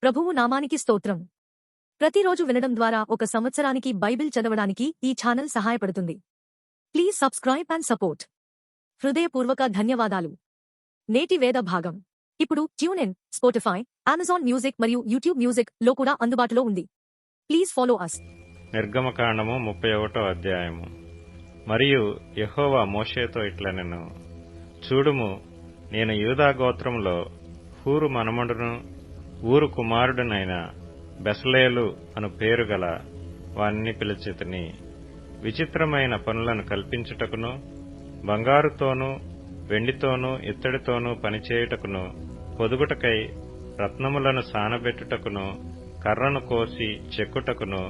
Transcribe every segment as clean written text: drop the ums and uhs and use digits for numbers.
ప్రభువు నామానికి స్తోత్రం. ప్రతిరోజు వినడం ద్వారా ఒక సంవత్సరానికి బైబిల్ చదవడానికి ఈ ఛానల్ సహాయపడుతుంది. Please subscribe and support. హృదయపూర్వక ధన్యవాదాలు. నేటి వేద భాగం ఇప్పుడు tune in, Spotify, Amazon music మరియు యూట్యూబ్ మ్యూజిక్ లో కూడా అందుబాటులో ఉంది. Please follow us. నిర్గమకాండము 31వ అధ్యాయము. మరియు యెహోవా మోషేతో ఇట్లనెను, చూడుము, నేను యూదా గోత్రంలో హూరు మనుమడును ఊరు కుమారుడునైన బెసలేలు అను పేరు గల వానిని పిలిచితిని. విచిత్రమైన పనులను కల్పించుటకును, బంగారుతోనూ వెండితోనూ ఇత్తడితోనూ పనిచేయుటకును, పొదుగుటకై రత్నములను సానబెట్టుటకును, కర్రను కోసి చెక్కుటకును,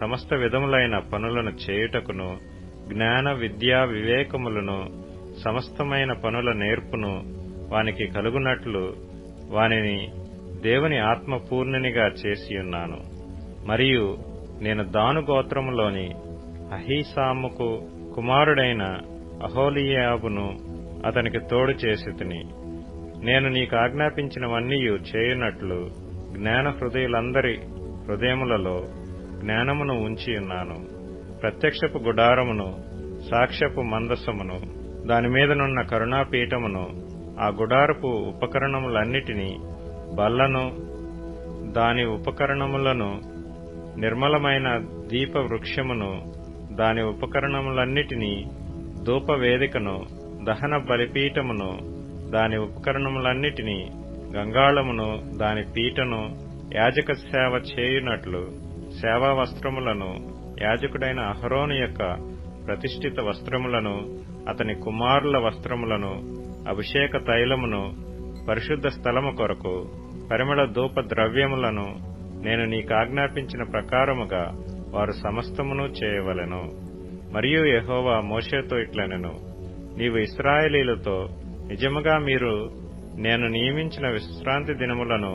సమస్త విధములైన పనులను చేయుటకును, జ్ఞాన విద్యా వివేకములను, సమస్తమైన పనుల నేర్పును వానికి కలుగునట్లు వానిని దేవుని ఆత్మపూర్ణునిగా చేసియున్నాను. మరియు నేను దాను గోత్రములోని అహీసాముకు కుమారుడైన అహోలీయాబును అతనికి తోడు చేసితిని. నేను నీకు ఆజ్ఞాపించినవన్నీయు చేయునట్లు జ్ఞాన హృదయులందరి హృదయములలో జ్ఞానమును ఉంచియున్నాను. ప్రత్యక్షపు గుడారమును, సాక్ష్యపు మందసమును, దానిమీదనున్న కరుణాపీఠమును, ఆ గుడారపు ఉపకరణములన్నిటినీ, బల్లను, దాని ఉపకరణములను, నిర్మలమైన దీప వృక్షమును, దాని ఉపకరణములన్నిటినీ, ధూపవేదికను, దహన బలిపీఠమును, దాని ఉపకరణములన్నిటినీ, గంగాళమును, దాని పీటను, యాజక సేవ చేయునట్లు సేవా వస్త్రములను, యాజకుడైన అహరోను యొక్క ప్రతిష్ఠిత వస్త్రములను, అతని కుమారుల వస్త్రములను, అభిషేక తైలమును, పరిశుద్ధ స్థలము కొరకు పరిమళ ధూప ద్రవ్యములను నేను నీకాజ్ఞాపించిన ప్రకారముగా వారు సమస్తమును చేయవలెను. మరియు యెహోవా మోషేతో ఇట్లనెను, నీవు ఇశ్రాయేలీయులతో నిజముగా మీరు నేను నియమించిన విశ్రాంతి దినములను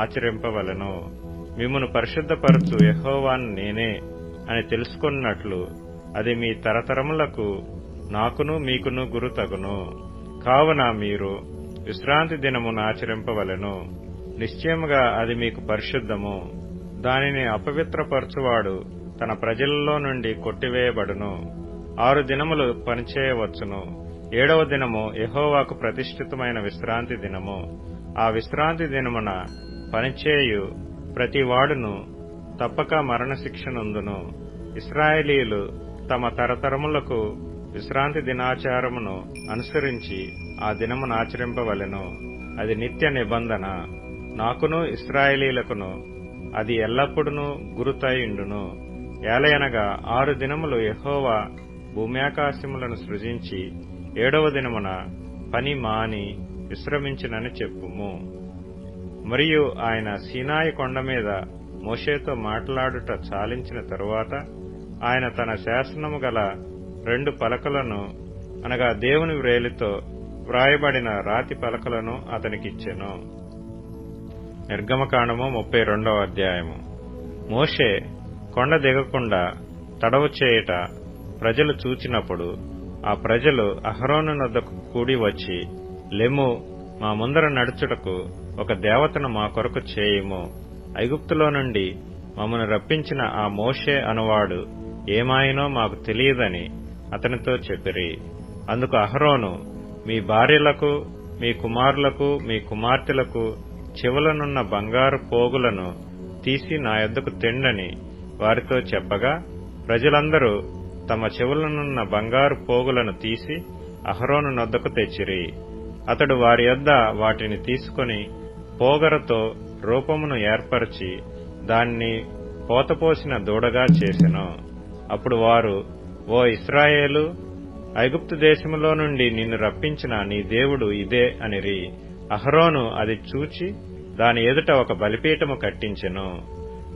ఆచరింపవలెను. మిమ్మును పరిశుద్ధపరచు యెహోవాను నేనే అని తెలుసుకొన్నట్లు అది మీ తరతరములకు నాకును మీకును గురుతగును. కావున మీరు విశ్రాంతి దినమును ఆచరింపవలెను. నిశ్చయముగా అది మీకు పరిశుద్ధము. దానిని అపవిత్రపరచువాడు తన ప్రజలలో నుండి కొట్టివేయబడును. 6 దినములు పనిచేయవచ్చును. 7వ దినము యెహోవాకు ప్రతిష్ఠితమైన విశ్రాంతి దినము. ఆ విశ్రాంతి దినమున పనిచేయు ప్రతివాడును తప్పక మరణశిక్ష నొందును. ఇశ్రాయేలీయులు తమ తరతరములకు విశ్రాంతి దినాచారమును అనుసరించి ఆ దినమును ఆచరింపవలెను. అది నిత్య నిబంధన. నాకును ఇశ్రాయేలీయులకును అది ఎల్లప్పుడూ గురుతయుండును. ఏలయనగా 6 దినములు యెహోవా భూమ్యాకాశములను సృజించి 7వ దినమున పని మాని విశ్రమించినని చెప్పుము. మరియు ఆయన సీనాయి కొండ మీద మోషేతో మాట్లాడుట చాలించిన తరువాత ఆయన తన శాసనము గల 2 పలకలను, అనగా దేవుని వ్రేలితో వ్రాయబడిన రాతి పలకలను అతనికిచ్చెను. నిర్గమకాండము 32వ అధ్యాయము. మోషే కొండ దిగకుండా తడవు చేయుట ప్రజలు చూచినప్పుడు ఆ ప్రజలు అహరోను నొద్దకు కూడి వచ్చి, లెమ్ము, మా ముందర నడుచుటకు ఒక దేవతను మా కొరకు చేయుము. ఐగుప్తులో నుండి మమ్మను రప్పించిన ఆ మోషే అనువాడు ఏమాయినో మాకు తెలియదని అతనితో చెప్పిరి. అందుకు అహరోను, మీ భార్యలకు, మీ కుమారులకు, మీ కుమార్తెలకు చెవులనున్న బంగారు పోగులను తీసి నా యొద్దకు తెండని వారితో చెప్పగా, ప్రజలందరూ తమ చెవులనున్న బంగారు పోగులను తీసి అహరోను నొద్దకు తెచ్చిరి. అతడు వారి యొద్ద వాటిని తీసుకొని పోగరతో రూపమును ఏర్పరచి దాన్ని పోతపోసిన దూడగా చేసెను. అప్పుడు వారు, ఓ ఇశ్రాయేలు, ఐగుప్తు దేశములో నుండి నిన్ను రప్పించిన నీ దేవుడు ఇదే అనిరి. అహరోను అది చూచి దాని ఎదుట ఒక బలిపీఠము కట్టించెను.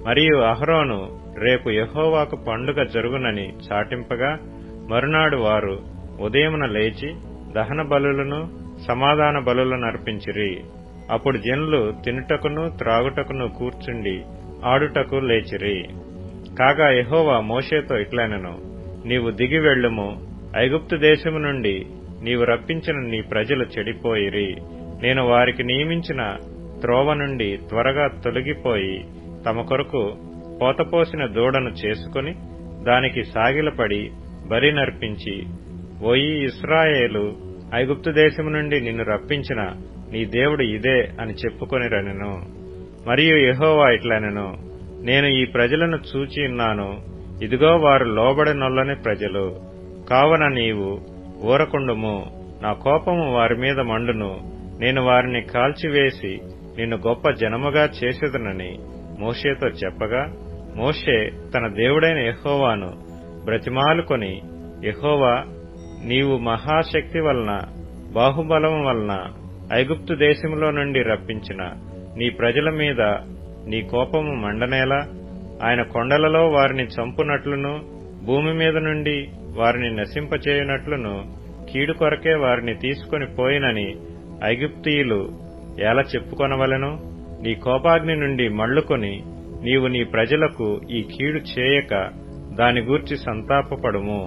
మరియు అహరోను రేపు యెహోవాకు పండుగ జరుగునని చాటింపగా, మరునాడు వారు ఉదయమున లేచి దహన బలులను, సమాధాన బలులను అర్పించిరి. అప్పుడు జనులు తినుటకును త్రాగుటకును కూర్చుండి ఆడుటకు లేచిరి. కాగా యెహోవా మోషేతో ఇట్లనెను, నీవు దిగి వెళ్ళుము. ఐగుప్తు దేశము నుండి నీవు రప్పించిన నీ ప్రజలు చెడిపోయిరి. నేను వారికి నియమించిన త్రోవ నుండి త్వరగా తొలగిపోయి తమ కొరకు పోతపోసిన దూడను చేసుకుని దానికి సాగిలపడి బలి నర్పించి, ఓయి ఇశ్రాయేలు, ఐగుప్తు దేశము నుండి నిన్ను రప్పించిన నీ దేవుడు ఇదే అని చెప్పుకొనిరనెను. మరియు యెహోవా ఇట్లనెను, నేను ఈ ప్రజలను చూచి ఉన్నాను, ఇదిగో వారు లోబడనొల్లని ప్రజలు. కావున నీవు ఊరకుండుము, నా కోపము వారి మీద మండును, నేను వారిని కాల్చివేసి నిన్ను గొప్ప జనముగా చేసేదనని మోషేతో చెప్పగా, మోషే తన దేవుడైన యెహోవాను బ్రతిమాలుకొని, యెహోవా, నీవు మహాశక్తి వలన బాహుబలము వలన ఐగుప్తు దేశములో నుండి రప్పించిన నీ ప్రజల మీద నీ కోపము మండనేలా? ఆయన కొండలలో వారిని చంపునట్లును భూమి మీద నుండి వారిని నశింపచేయునట్లును కీడు కొరకే వారిని తీసుకొని పోయినని ఐగుప్తీయులు ఎలా చెప్పుకొనవలెను? నీ కోపాగ్ని నుండి మళ్లుకొని నీవు నీ ప్రజలకు ఈ కీడు చేయక దాని గూర్చి సంతాపపడుము.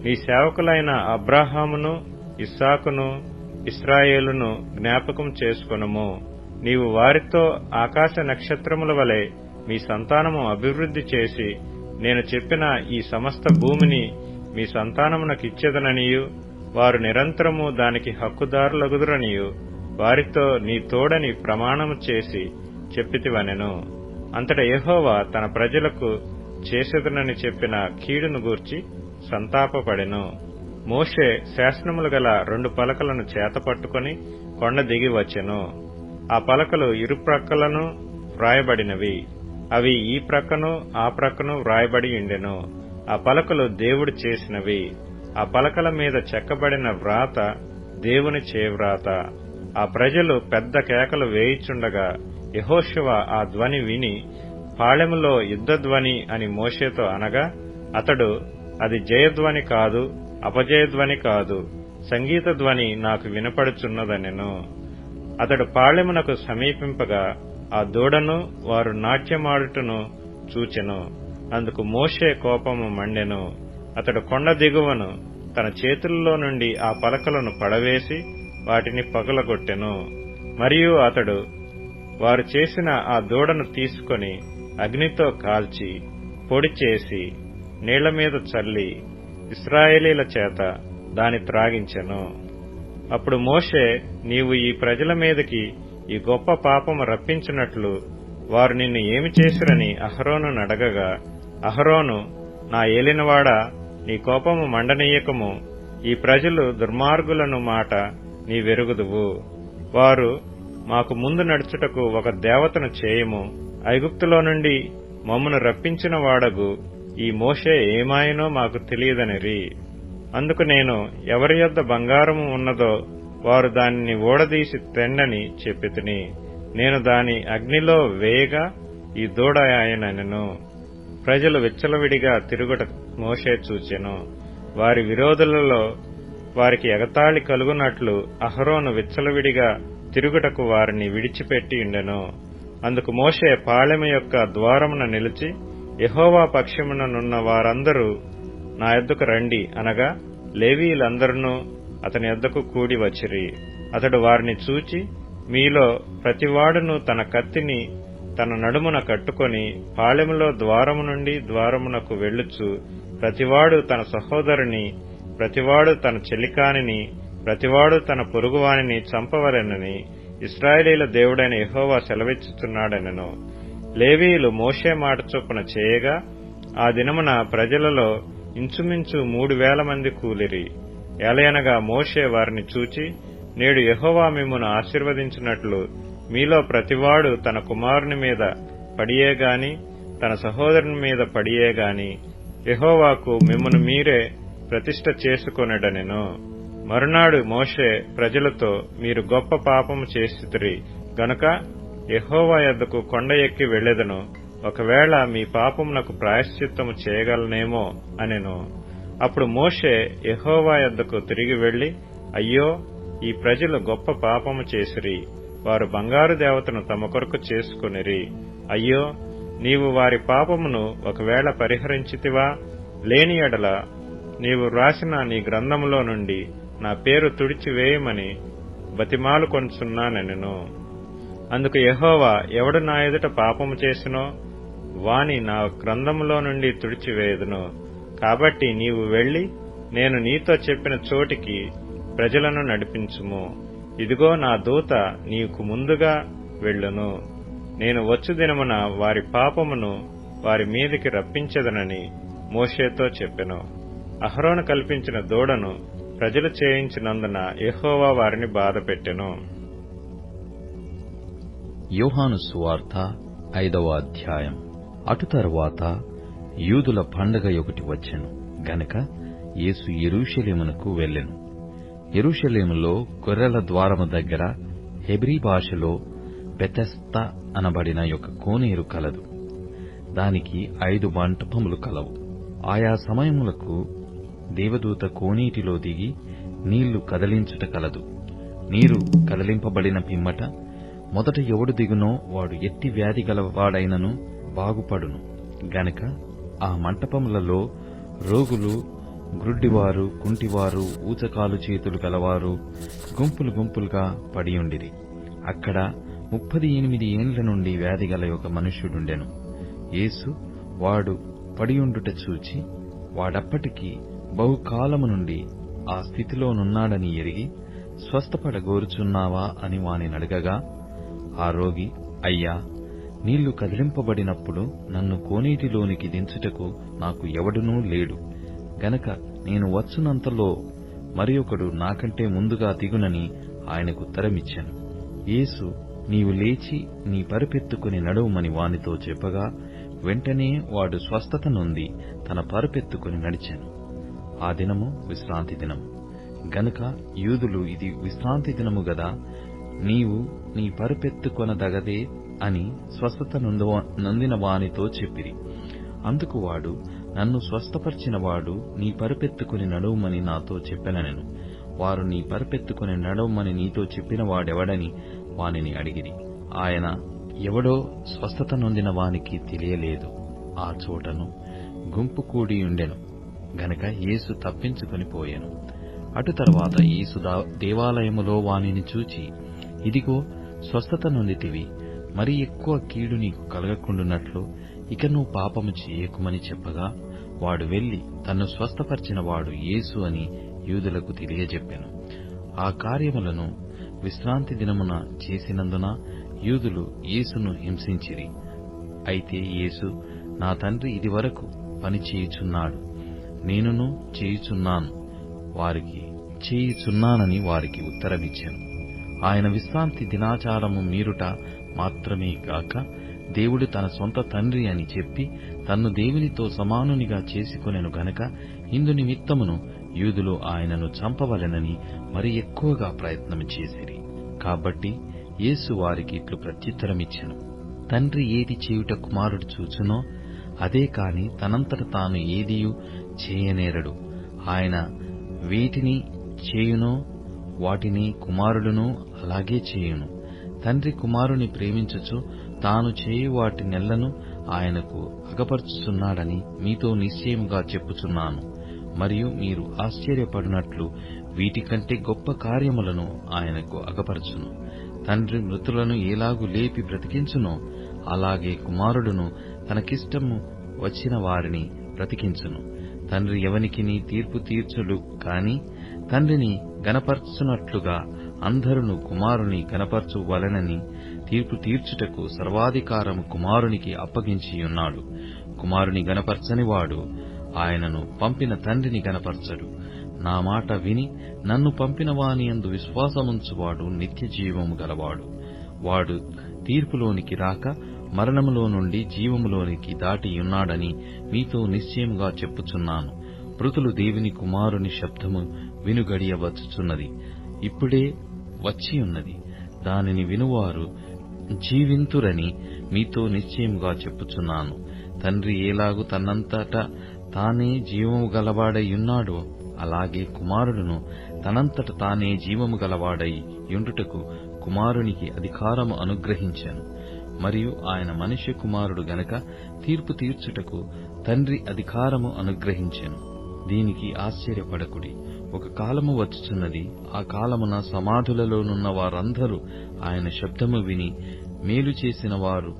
నీ సేవకులైన అబ్రాహామును, ఇస్సాకును, ఇశ్రాయేలును జ్ఞాపకం చేసుకొనుము. నీవు వారితో ఆకాశ నక్షత్రముల వలె మీ సంతానము అభివృద్ధి చేసి నేను చెప్పిన ఈ సమస్త భూమిని మీ సంతానమునకిచ్చెదననియు వారు నిరంతరము దానికి హక్కుదారులగుదురనియు వారితో నీ తోడని ప్రమాణము చేసి చెప్పితివనెను. అంతట యెహోవా తన ప్రజలకు చేసేదనని చెప్పిన కీడును గూర్చి సంతాపపడెను. మోషే శాసనములు గల 2 పలకలను చేతపట్టుకుని కొండ దిగి వచ్చెను. ఆ పలకలు ఇరుప్రక్కలను వ్రాయబడినవి. అవి ఈ ప్రక్కను ఆ ప్రక్కను వ్రాయబడి ఉండెను. ఆ పలకలు దేవుడు చేసినవి. ఆ పలకల మీద చెక్కబడిన వ్రాత దేవుని చేవ్రాత. ఆ ప్రజలు పెద్ద కేకలు వేయిచుండగా యెహోషువ ఆ ధ్వని విని, పాళెములో యుద్ధధ్వని అని మోషేతో అనగా, అతడు, అది జయధ్వని కాదు, అపజయధ్వని కాదు, సంగీత ధ్వని నాకు వినపడుచున్నదనెను. అతడు పాళెమునకు సమీపింపగా ఆ దూడను వారు నాట్యమాడుటను చూచెను. అందుకు మోషే కోపము మండెను. అతడు కొండ దిగువను తన చేతుల్లో నుండి ఆ పలకలను పడవేసి వాటిని పగలగొట్టెను. మరియు అతడు వారు చేసిన ఆ దూడను తీసుకొని అగ్నితో కాల్చి పొడి చేసి నీళ్ల మీద చల్లి ఇశ్రాయేలీల చేత దాని త్రాగించెను. అప్పుడు మోషే, నీవు ఈ ప్రజల మీదకి ఈ గొప్ప పాపము రప్పించినట్లు వారు నిన్ను ఏమి చేసిరని అహరోను అడగగా, అహరోను, నా ఏలినవాడా, నీ కోపము మండనీయకము, ఈ ప్రజలు దుర్మార్గులను మాట నీ వెరుగుదువు. వారు, మాకు ముందు నడుచుటకు ఒక దేవతను చేయము, ఐగుప్తులో నుండి మమ్మను రప్పించిన వాడగు ఈ మోషే ఏమాయనో మాకు తెలియదనిరి. అందుకు నేను, ఎవరి యొద్ద బంగారము ఉన్నదో వారు దానిని ఊడదీసి తెండని చెప్పితిని. నేను దాని అగ్నిలో వేయగా ఈ దూడ ఆయనను. ప్రజలు విచ్చలవిడిగా తిరుగుట మోషే చూచెను. వారి విరోధులలో వారికి ఎగతాళి కలుగునట్లు అహరోను విచ్చలవిడిగా తిరుగుటకు వారిని విడిచిపెట్టి ఉండెను. అందుకు మోషే పాళెము యొక్క ద్వారమున నిలిచి, యెహోవా పక్షముననున్న వారందరూ నా యొద్దకు రండి అనగా, లేవీయులందరూ అతని యొద్దకు కూడి వచ్చిరి. అతడు వారిని చూచి, మీలో ప్రతివాడును తన కత్తిని తన నడుమున కట్టుకొని పాళెములో ద్వారము నుండి ద్వారమునకు వెళ్ళుచు, ప్రతివాడు తన సహోదరుని, ప్రతివాడు తన చెలికానిని, ప్రతివాడు తన పొరుగువానిని చంపవలెనని ఇశ్రాయేలీల దేవుడైన యెహోవా సెలవిచ్చుచున్నాడనెను. లేవీయులు మోషే మాట చొప్పున చేయగా ఆ దినమున ప్రజలలో ఇంచుమించు 3,000 మంది కూలిరి. ఎలయనగా మోషే వారిని చూచి, నేడు యెహోవా మిమ్మును ఆశీర్వదించినట్లు మీలో ప్రతివాడు తన కుమారుని మీద పడియేగాని తన సహోదరుని మీద పడియేగాని యెహోవాకు మిమ్మును మీరే ప్రతిష్ఠ చేసుకొనెడనెను. మరునాడు మోషే ప్రజలతో, మీరు గొప్ప పాపము చేసితిరి గనుక యెహోవా యొద్దకు కొండ ఎక్కి వెళ్లెదను. ఒకవేళ మీ పాపమునకు ప్రాయశ్చిత్తము చేయగలనేమో అనెను. అప్పుడు మోషే యెహోవా యొద్దకు తిరిగి వెళ్లి, అయ్యో, ఈ ప్రజలు గొప్ప పాపము చేసిరి. వారు బంగారు దేవతను తమ కొరకు చేసుకొనిరి. అయ్యో, నీవు వారి పాపమును ఒకవేళ పరిహరించితివా? లేని ఎడల నీవు వ్రాసిన నీ గ్రంథములో నుండి నా పేరు తుడిచివేయమని బతిమాలుకొనుచున్నానెను. అందుకు యెహోవా, ఎవడు నా ఎదుట పాపము చేసినో వాని నా గ్రంథములో నుండి తుడిచివేయుదును. కాబట్టి నీవు వెళ్లి నేను నీతో చెప్పిన చోటికి ప్రజలను నడిపించుము. ఇదిగో నా దూత నీకు ముందుగా వెళ్ళును. నేను వచ్చు దినమున వారి పాపమును వారి మీదికి రప్పించెదనని మోషేతో చెప్పెను. అహరోను కల్పించిన దూడను ప్రజలు చేయించినందున యెహోవా వారిని బాధపెట్టెను. యోహాను సువార్త 5వ అధ్యాయం. అటు తరువాత యూదుల పండగ ఒకటి వచ్చెను గనక యేసు యెరూషలేమునకు వెళ్ళెను. యెరూషలేములో గొర్రెల ద్వారము దగ్గర హెబ్రీ భాషలో బెతెస్దా అనబడిన ఒక కోనేరు కలదు. దానికి 5 మంటపములు కలవు. ఆయా సమయములకు దేవదూత కోనేటిలో దిగి నీళ్లు కదలించుట కలదు. నీరు కదలింపబడిన పిమ్మట మొదట ఎవడు దిగునో వాడు ఎట్టి వ్యాధి గలవాడైనను బాగుపడును గనక ఆ మంటపములలో రోగులు, గ్రుడ్డివారు, కుంటివారు, ఊచకాలు చేతులు గలవారు గుంపులు గుంపులుగా పడియుండిరి. అక్కడ 38 ఏండ్ల నుండి వ్యాధి గల ఒక మనుష్యుడుండెను. యేసు వాడు పడియుండుట చూచి వాడప్పటికి బహుకాలము నుండి ఆ స్థితిలోనున్నాడని ఎరిగి, స్వస్థపడగోరుచున్నావా అని వానినడగగా, ఆ రోగి, అయ్యా, నీళ్లు కదిలింపబడినప్పుడు నన్ను కోనేటిలోనికి దించుటకు నాకు ఎవడునూ లేడు గనక నేను వచ్చునంతలో మరి ఒకడు నాకంటే ముందుగా దిగునని ఆయనకు ఉత్తరమిచ్చెను. యేసు, నీవు లేచి నీ పరుపెత్తుకుని నడువుమని వానితో చెప్పగా, వెంటనే వాడు స్వస్థత నొంది తన పరుపెత్తుకుని నడిచెను. ఆ దినము విశ్రాంతి దినము గనుక యూదులు, ఇది విశ్రాంతి దినము గదా, నీవు నీ పరుపెత్తుకొనదగదే అని స్వస్థత నొందిన వానితో చెప్పిరి. అందుకు వాడు, నన్ను స్వస్థపరిచినవాడు నీ పరుపెత్తుకుని నడువుమని నాతో చెప్పెననెను. వారు, నీ పరుపెత్తుకుని నడవమని నీతో చెప్పిన వాడెవడని వానిని అడిగిరి. ఆయన ఎవడో స్వస్థత నొందిన వానికి తెలియలేదు. ఆ చోటను గుంపు కూడియుండెను గనక యేసు తప్పించుకొని పోయెను. అటు తర్వాత యేసు దేవాలయములో వానిని చూచి, ఇదిగో స్వస్థత నొందితివి, మరి ఎక్కువ కీడు నీకు కలగకుండునట్లు ఇక నువ్వు పాపము చేయకుమని చెప్పగా, వాడు వెళ్లి తన్ను స్వస్థపరిచిన వాడు యేసు అని యూదులకు తెలియజెప్పెను. ఆ కార్యములను విశ్రాంతి దినమున చేసినందున యూదులు యేసును హింసించిరి. అయితే యేసు, నా తండ్రి ఇదివరకు పని చేయుచున్నాడు, నేనును చేయుచున్నానని వారికి ఉత్తరమిచ్చెను. ఆయన విశ్రాంతి దినాచారము మీరుట మాత్రమే గాక, దేవుడు తన సొంత తండ్రి అని చెప్పి తన్ను దేవునితో సమానునిగా చేసుకొనెను గనక, ఇందు నిమిత్తమును యూదులు ఆయనను చంపవలెనని మరి ఎక్కువగా ప్రయత్నం చేసిరి. కాబట్టి యేసు వారికి ఇట్లు ప్రత్యుత్తరమిచ్చెను, తండ్రి ఏది చేయుట కుమారుడు చూచునో అదే కాని తనంతట తాను ఏదియూ చేయనేరడు. ఆయన వేటిని చేయునో వాటిని కుమారుడును అలాగే చేయును. తండ్రి కుమారుని ప్రేమించుచు తాను చేయు వాటినెల్లను ఆయనకు అగపరుచుచున్నాడని మీతో నిశ్చయముగా చెప్పుచున్నాను. మరియు మీరు ఆశ్చర్యపడినట్లు వీటికంటే గొప్ప కార్యములను ఆయనకు అగపరచును. తండ్రి మృతులను ఎలాగు లేపి బ్రతికించునో అలాగే కుమారుడును తనకిష్టము వచ్చిన వారిని బ్రతికించును. తండ్రి ఎవనికిని తీర్పు తీర్చుడు కాని తండ్రిని గనపర్చునట్లుగా అందరును కుమారుని గనపరచువలెనని తీర్పు తీర్చుటకు సర్వాధికారము కుమారునికి అప్పగించియున్నాడు. కుమారుని గనపరచనివాడు ఆయనను పంపిన తండ్రిని గనపరచడు. నా మాట విని నన్ను పంపిన వానియందు విశ్వాసముంచువాడు నిత్య జీవము గలవాడు. వాడు తీర్పులోనికి రాక మరణములో నుండి జీవములోనికి దాటియున్నాడని మీతో నిశ్చయముగా చెప్పుచున్నాను. మృతులు దేవుని కుమారుని శబ్దము వినుగడియ వచ్చుచున్నది, ఇప్పుడే వచ్చియున్నది. దానిని వినువారు జీవింతురని మీతో నిశ్చయముగా చెప్పుచున్నాను. తండ్రి ఎలాగు తనంతట తానే జీవము గలవాడైయున్నాడో అలాగే కుమారుడును తనంతట తానే జీవము గలవాడై యుండుటకు కుమారునికి అధికారము అనుగ్రహించెను. మరియు ఆయన మనుష్య కుమారుడు గనక తీర్పు తీర్చుటకు తండ్రి అధికారము అనుగ్రహించెను. దీనికి ఆశ్చర్యపడకుడి. ఒక కాలము వచ్చుచున్నది, ఆ కాలమున సమాధులలోనున్న వారందరూ ఆయన శబ్దము విని, మేలు చేసిన వారు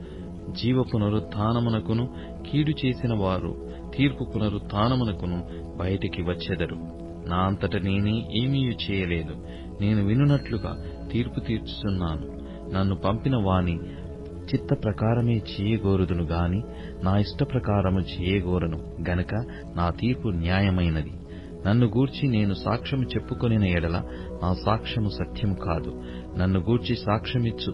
జీవ పునరుత్థానమునకును, కీడు చేసిన వారు తీర్పు పునరుత్థానమునకును బయటికి వచ్చెదరు. నా అంతట నేనే ఏమీయూ చేయలేదు, నేను వినున్నట్లుగా తీర్పు తీర్చుచున్నాను. నన్ను పంపిన వాని చిత్త ప్రకారమే చేయగోరుదును గాని నా ఇష్ట ప్రకారము చేయగోరను గనక నా తీర్పు న్యాయమైనది. నన్ను గూర్చి నేను సాక్ష్యము చెప్పుకొనిన ఎడల నా సాక్ష్యము సత్యము కాదు. నన్ను గూర్చి సాక్ష్యమిచ్చు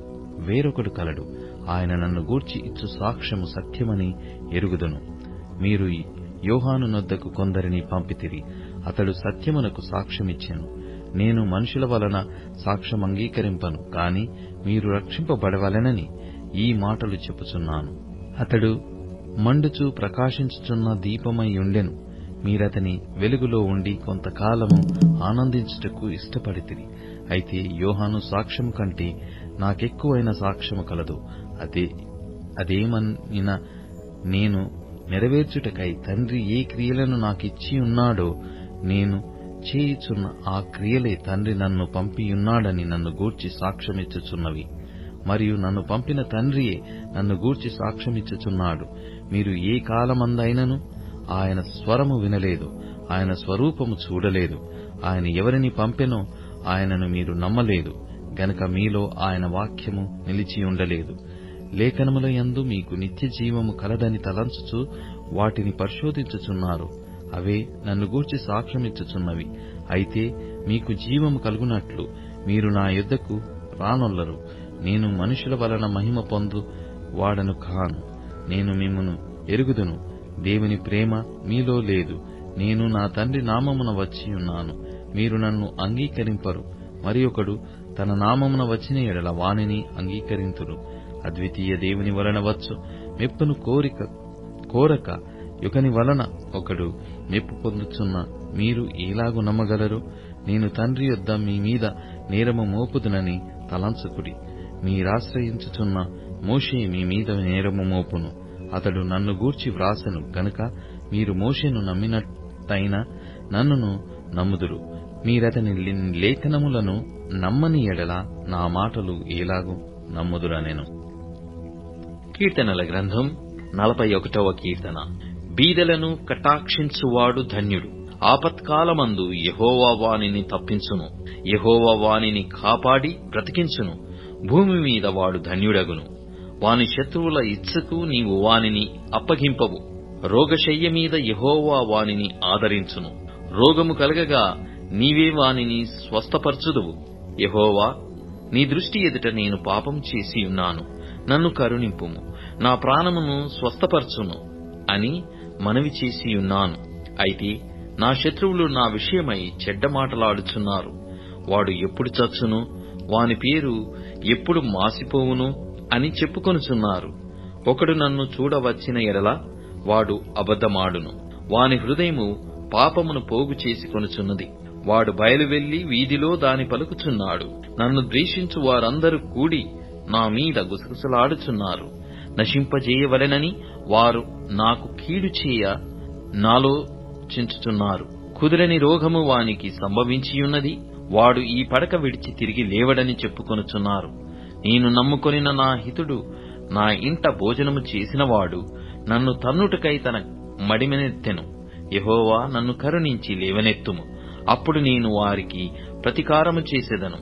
వేరొకడు కలడు, ఆయన నన్ను గూర్చి ఇచ్చు సాక్ష్యము సత్యమని ఎరుగుదును. మీరు యోహాను నొద్దకు కొందరిని పంపితిరి, అతడు సత్యమునకు సాక్ష్యమిచ్చెను. నేను మనుషుల వలన సాక్ష్యం అంగీకరింపను, కాని మీరు రక్షింపబడవలెనని ఈ మాటలు చెప్పుచున్నాను. అతడు మండుచు ప్రకాశించుచున్న దీపమై ఉండెను. మీరతని వెలుగులో ఉండి కొంతకాలము ఆనందించుటకు ఇష్టపడితిరి. అయితే యోహాను సాక్ష్యము కంటే నాకెక్కువైన సాక్ష్యము కలదు. అదేమనిన నేను నెరవేర్చుటకై తండ్రి ఏ క్రియలను నాకిచ్చి ఉన్నాడో నేను చేయుచున్న ఆ క్రియలే తండ్రి నన్ను పంపియున్నాడని నన్ను గూర్చి సాక్ష్యమిచ్చుచున్నవి. మరియు నన్ను పంపిన తండ్రియే నన్ను గూర్చి సాక్ష్యమిచ్చుచున్నాడు. మీరు ఏ కాలమందైనను ఆయన స్వరము వినలేదు, ఆయన స్వరూపము చూడలేదు. ఆయన ఎవరిని పంపెనో ఆయనను మీరు నమ్మలేదు, గనక మీలో ఆయన వాక్యము నిలిచి ఉండలేదు. లేఖనముల యందు మీకు నిత్య జీవము కలదని తలంచుచు వాటిని పరిశోధించుచున్నారు. అవే నన్ను గూర్చి సాక్ష్యమిచ్చుచున్నవి. అయితే మీకు జీవము కలుగునట్లు మీరు నా యొద్దకు రానొల్లరు. నేను మనుషుల వలన మహిమ పొందు వాడను కాను. నేను మిమ్మును ఎరుగుదును. దేవుని ప్రేమ మీలో లేదు. నేను నా తండ్రి నామమున వచ్చి ఉన్నాను, మీరు నన్ను అంగీకరింపరు. మరి ఒకడు తన నామమున వచ్చిన ఎడల వానిని అంగీకరింతురు. అద్వితీయ దేవుని వలన వచ్చు మెప్పును కోరక యుగని వలన ఒకడు మెప్పు పొందుచున్న మీరు ఎలాగు నమ్మగలరు? నేను తండ్రి యొద్ద మీ మీద నేరము మోపుదునని తలంచుకుడి. మీరాశ్రయించుచున్న మోషే మీ మీద నేరము మోపును. అతడు నన్ను గూర్చి వ్రాసెను గనుక మీరు మోషేను నమ్మినట్టయినా నన్నును నమ్ముదురు. మీరతని లేఖనములను నమ్మని ఎడల నా మాటలు ఎలాగు నమ్ముదురనెను. కీర్తనల గ్రంథం 41వ కీర్తన. బీదలను కటాక్షించువాడు ధన్యుడు. ఆపత్కాలమందు యెహోవా వానిని తప్పించును. యెహోవా వానిని కాపాడి బ్రతికించును. భూమి మీద వాడు ధన్యుడగును. వాని శత్రువుల ఇచ్చకు నీవు వానిని అప్పగింపవు. రోగశయ్య మీద యెహోవా వానిని ఆదరించును. రోగము కలగగా నీవే వానిని స్వస్థపరచుదువు. యెహోవా, నీ దృష్టి ఎదుట నేను పాపం చేసి ఉన్నాను, నన్ను కరుణింపుము, నా ప్రాణమును స్వస్థపరచును అని మనవి చేసి ఉన్నాను. అయితే నా శత్రువులు నా విషయమై చెడ్డ మాటలాడుచున్నారు. వాడు ఎప్పుడు చచ్చును, వాని పేరు ఎప్పుడు మాసిపోవును అని చెప్పుకొనుచున్నారు. ఒకడు నన్ను చూడవచ్చిన ఎడల వాడు అబద్ధమాడును. వాని హృదయము పాపమును పోగు చేసి కొనుచున్నది. వాడు బయలువెళ్లి వీధిలో దాని పలుకుచున్నాడు. నన్ను ద్వేషించు వారందరూ కూడి నా మీద గుసగుసలాడుచున్నారు. నశింపజేయవలెనని వారు నాకు కీడు చేయ నాలో చించుచున్నారు. కుదిరని రోగము వానికి సంభవించియున్నది. వాడు ఈ పడక విడిచి తిరిగి లేవడని చెప్పుకొనుచున్నారు. నేను నమ్ముకొనిన నా హితుడు, నా ఇంట భోజనము చేసినవాడు నన్ను తన్నుటకై తన మడిమెనెత్తెను. యెహోవా, నన్ను కరుణించి లేవనెత్తుము, అప్పుడు నేను వారికి ప్రతీకారము చేసెదను.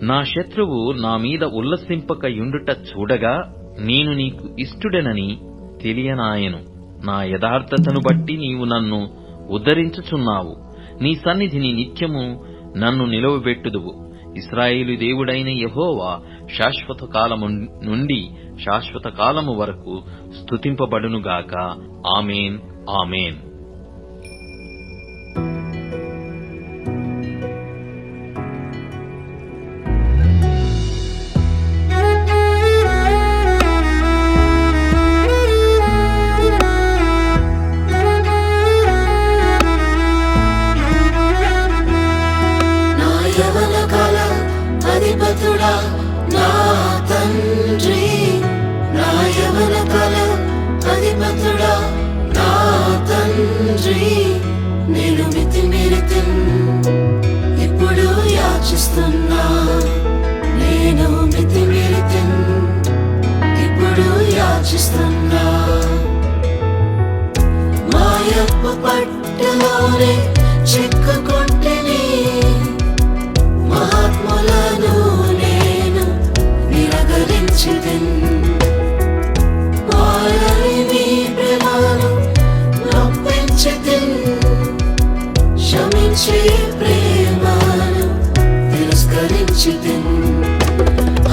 నా శత్రువు నా మీద ఉల్లసింపక యుండుట చూడగా నేను నీకు ఇష్టుడనని తెలియనాయెను. నా యథార్థతను బట్టి నీవు నన్ను ఉద్ధరించుచున్నావు. నీ సన్నిధిని నిత్యము నన్ను నిలవబెట్టుదువు. ఇశ్రాయేలు దేవుడైన యెహోవా శాశ్వత కాలము నుండి శాశ్వత కాలము వరకు స్తుతింపబడునుగాక. ఆమేన్, ఆమేన్. అధిపతుడా నా తండ్రి, నా యవన కాల అధిపతుడా నా తండ్రి, నేను మితిమీరితిన్ యాచిస్తున్నా నేను మితిమీరితిన్ ఇప్పుడు యాచిస్తున్నా మాయపు పట్టులోనే చిక్కుకుంటిని మహాత్ములను నేను నిరాకరించితిన్ వారని మీ ప్రేమను నొప్పించితిన్ క్షమించే ప్రేమను తిరస్కరించితిన్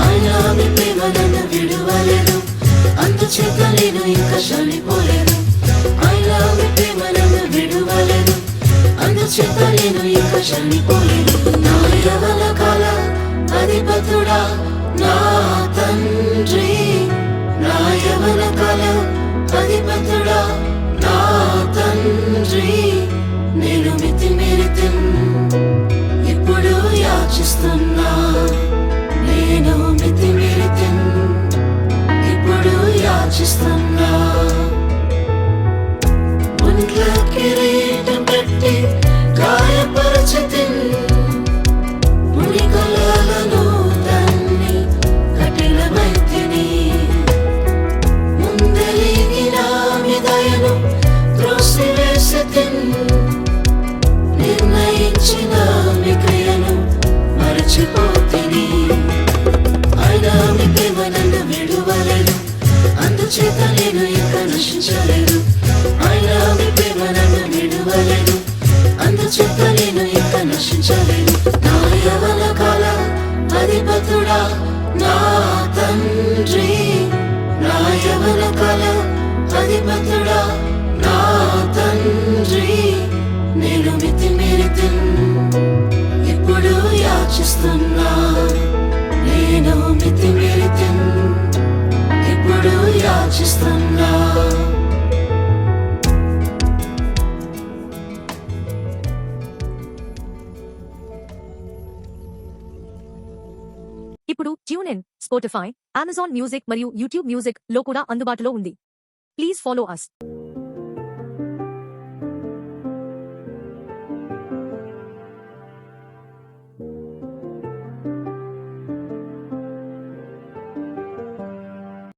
అయినా మీ ప్రేమ నన్ను విడువలేదు అందుచేత నేను ఇంకా చనిపోలేదు అయినా మీ ప్రేమ నన్ను విడువలేదు అందుచేత నేను ఇంకా చనిపోలేదు నా యవ్వన కాల అధిపతుడా నా తండ్రి నా యవ్వన కాల అధిపతుడా నా తండ్రి నేను మితిమీరితిన్ ఇప్పుడు యాచిస్తున్నా నేను మితిమీరితిన్ ఇప్పుడు యాచిస్తున్నా ఒంట్ల కిరీటం పెట్టి గాయపరచితిన్ మునికలను తన్ని కఠినమైతిని ముందలిగిన మీ దయను త్రోసివేసితిన్ నిర్ణయించిన మీ క్రియను మరచిపోతిని అయినా మీ ప్రేమ నన్ను విడువలేదు అందుచేత నేను ఇంకా నశించలేదు అయినా మీ ప్రేమ నన్ను విడువలేదు అందుచేత నేను ఇంకా నశించలేదు నా యవ్వన కాల అధిపతుడా నా తండ్రి నా యవ్వన కాల అధిపతుడా నా తండ్రి నేను మితిమీరితిన్ ఇప్పుడు యాచిస్తున్నా నేను మితిమీరితిన్ ఇప్పుడు యాచిస్తున్నా ఇప్పుడు tune in, Spotify, Amazon music మరియు యూట్యూబ్ మ్యూజిక్ లో కూడా అందుబాటులో ఉంది. Please follow us.